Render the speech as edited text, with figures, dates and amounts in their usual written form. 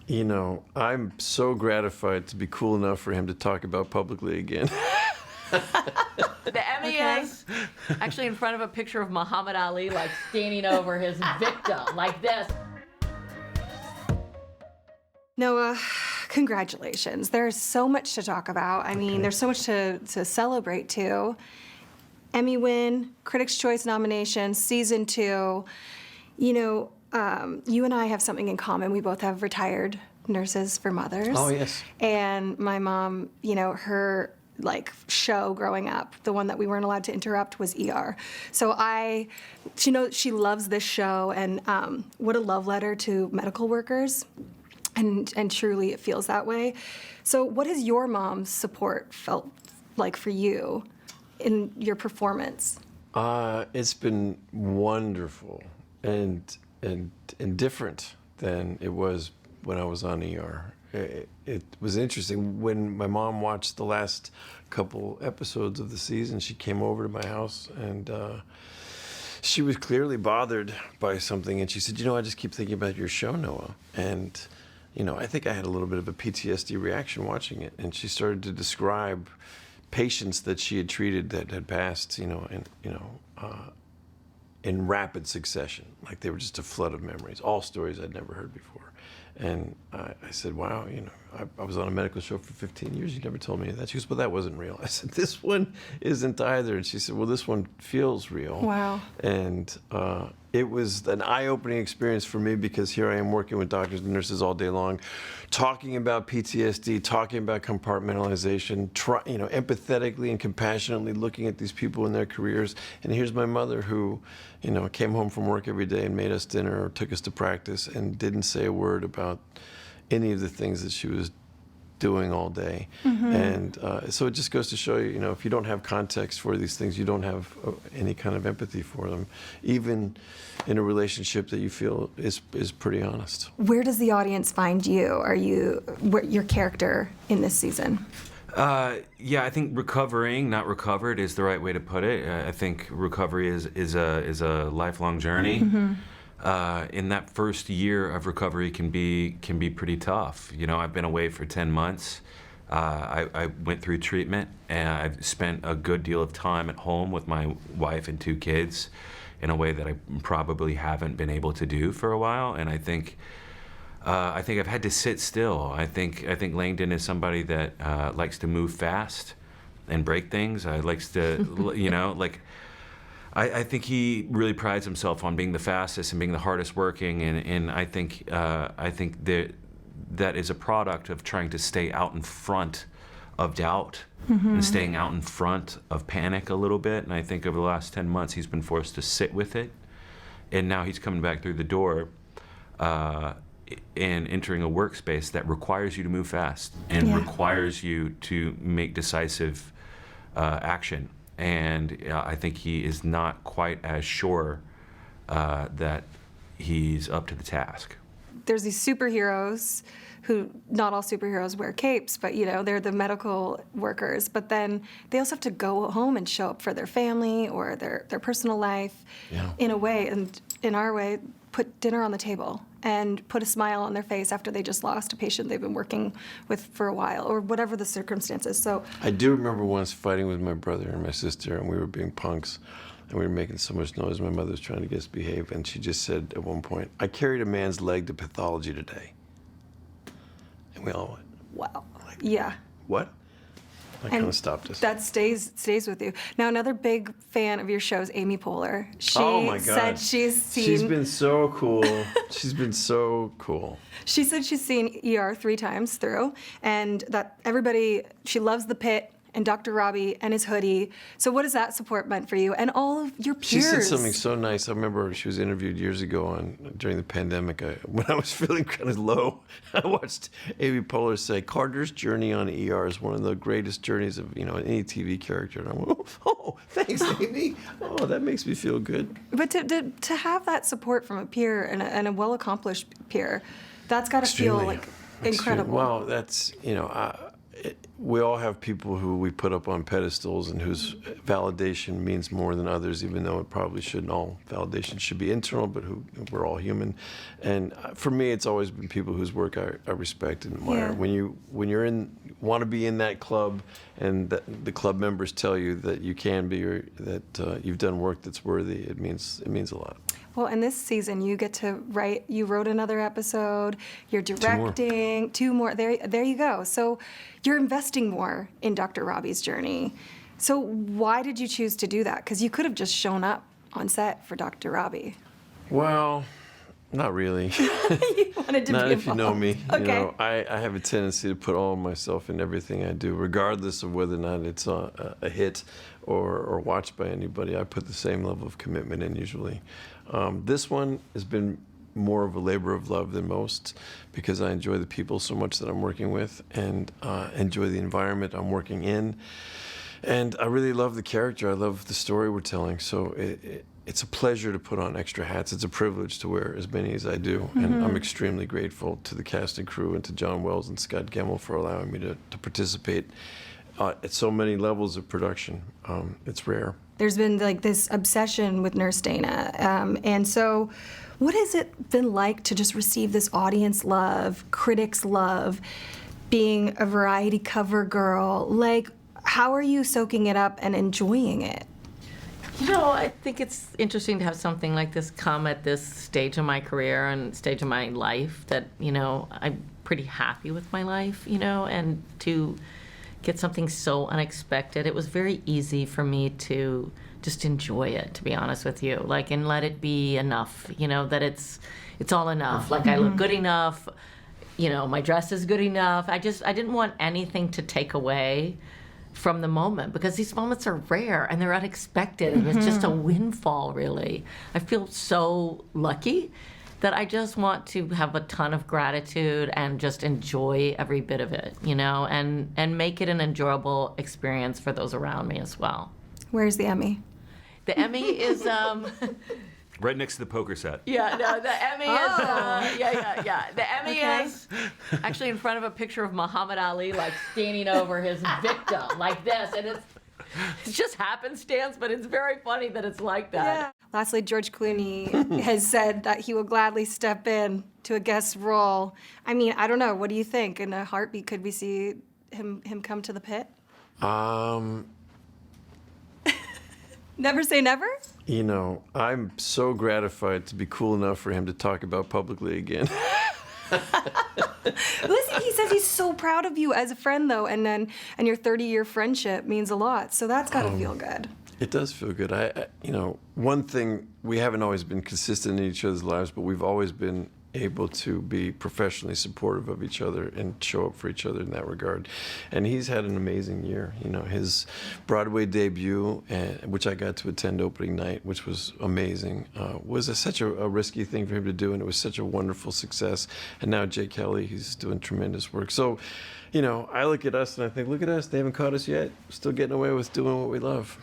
You know, I'm so gratified to be cool enough for him to talk about publicly again. The Emmy is actually in front of a picture of Muhammad Ali, like standing over his victim, like this. Noah, congratulations. There's so much to talk about. I mean, there's so much to celebrate, too. Emmy win, Critics' Choice nomination, season 2. You know, you and I have something in common. We both have retired nurses for mothers. Oh, yes. And my mom, you know, her show growing up, the one that we weren't allowed to interrupt, was ER. So she loves this show, and what a love letter to medical workers. And truly it feels that way. So what has your mom's support felt like for you in your performance? It's been wonderful and different than it was when I was on ER. It was interesting. When my mom watched the last couple episodes of the season, she came over to my house and she was clearly bothered by something. And she said, you know, I just keep thinking about your show, Noah. And, you know, I think I had a little bit of a PTSD reaction watching it. And she started to describe patients that she had treated that had passed, in rapid succession. Like they were just a flood of memories, all stories I'd never heard before. And I said, wow, you know, I was on a medical show for 15 years. You never told me any of that. She goes, well, that wasn't real. I said, this one isn't either. And she said, well, this one feels real. Wow. And it was an eye-opening experience for me because here I am working with doctors and nurses all day long, talking about PTSD, talking about compartmentalization, empathetically and compassionately looking at these people in their careers. And here's my mother who, you know, came home from work every day and made us dinner or took us to practice and didn't say a word about any of the things that she was doing all day. Mm-hmm. And so it just goes to show you, you know, if you don't have context for these things, you don't have any kind of empathy for them, even in a relationship that you feel is pretty honest. Where does the audience find you? Your character in this season? Yeah, I think recovering, not recovered, is the right way to put it. I think recovery is a lifelong journey. Mm-hmm. In that first year of recovery can be pretty tough. You know, I've been away for 10 months. I went through treatment, and I've spent a good deal of time at home with my wife and 2 kids in a way that I probably haven't been able to do for a while. And I think I've had to sit still. I think Langdon is somebody that likes to move fast and break things. Likes to, you know, like. I think he really prides himself on being the fastest and being the hardest working, and I think that is a product of trying to stay out in front of doubt and staying out in front of panic a little bit. And I think over the last 10 months he's been forced to sit with it, and now he's coming back through the door and entering a workspace that requires you to move fast and requires you to make decisive action. And I think he is not quite as sure that he's up to the task. There's these superheroes who, not all superheroes wear capes, but, you know, they're the medical workers. But then they also have to go home and show up for their family or their personal life in a way, and in our way, put dinner on the table and put a smile on their face after they just lost a patient they've been working with for a while, or whatever the circumstances. So I do remember once fighting with my brother and my sister, and we were being punks, and we were making so much noise. My mother was trying to get us to behave, and she just said at one point, I carried a man's leg to pathology today. And we all went, wow. Like, yeah. What? That kind of stopped us. That stays with you. Now, another big fan of your show is Amy Poehler. She oh my God. said she's seen... She's been so cool. She's been so cool. She said she's seen ER 3 times through, and that she loves the Pitt and Dr. Robbie and his hoodie. So what has that support meant for you and all of your peers? She said something so nice. I remember she was interviewed years ago during the pandemic. When I was feeling kind of low, I watched Amy Poehler say, Carter's journey on ER is one of the greatest journeys of any TV character. And I went, oh, thanks, Amy. Oh, that makes me feel good. But to have that support from a peer and a well-accomplished peer, that's got to feel like incredible. Well, that's, we all have people who we put up on pedestals and whose validation means more than others, even though it probably shouldn't. All validation should be internal, but we're all human. And for me, it's always been people whose work I respect and admire. Yeah. When you're want to be in that club, and the club members tell you that you can be, or that you've done work that's worthy, it means a lot. Well, in this season, you get to write. You wrote another episode. You're directing two more. There you go. So you're investing more in Dr. Robbie's journey. So why did you choose to do that? Because you could have just shown up on set for Dr. Robbie. Well, not really. You wanted to Not be if you know me. Okay. You know, I have a tendency to put all of myself in everything I do, regardless of whether or not it's a hit or watched by anybody. I put the same level of commitment in usually. This one has been more of a labor of love than most, because I enjoy the people so much that I'm working with, and enjoy the environment I'm working in. And I really love the character. I love the story we're telling. So it's a pleasure to put on extra hats. It's a privilege to wear as many as I do. Mm-hmm. And I'm extremely grateful to the cast and crew and to John Wells and Scott Gemmell for allowing me to participate at so many levels of production. It's rare. There's been like this obsession with Nurse Dana. And so what has it been like to just receive this audience love, critics love, being a variety cover girl? Like, how are you soaking it up and enjoying it? You know, I think it's interesting to have something like this come at this stage of my career and stage of my life that, you know, I'm pretty happy with my life, you know, and to get something so unexpected, it was very easy for me to just enjoy it, to be honest with you, like, and let it be enough, you know, that it's all enough. Like, I look good enough, you know, my dress is good enough. I didn't want anything to take away from the moment, because these moments are rare and they're unexpected, and it's just a windfall, really. I feel so lucky that I just want to have a ton of gratitude and just enjoy every bit of it, you know, and make it an enjoyable experience for those around me as well. Where's the Emmy? The Emmy is Right next to the poker set. yeah, no, the Emmy is yeah. The Emmy Okay. is actually in front of a picture of Muhammad Ali, like standing over his victim, like this, and it's just happenstance, but it's very funny that it's like that. Yeah. Lastly, George Clooney has said that he will gladly step in to a guest role. I mean, I don't know. What do you think? In a heartbeat, could we see him come to the pit? Never say never? You know, I'm so gratified to be cool enough for him to talk about publicly again. Listen, he says he's so proud of you as a friend, though, and your 30-year friendship means a lot. So that's got to feel good. It does feel good. I, you know, one thing, we haven't always been consistent in each other's lives, but we've always been able to be professionally supportive of each other and show up for each other in that regard. And he's had an amazing year. You know, his Broadway debut, which I got to attend opening night, which was amazing, was such a risky thing for him to do, and it was such a wonderful success. And now Jay Kelly, he's doing tremendous work. So, you know, I look at us and I think, look at us, they haven't caught us yet. Still getting away with doing what we love.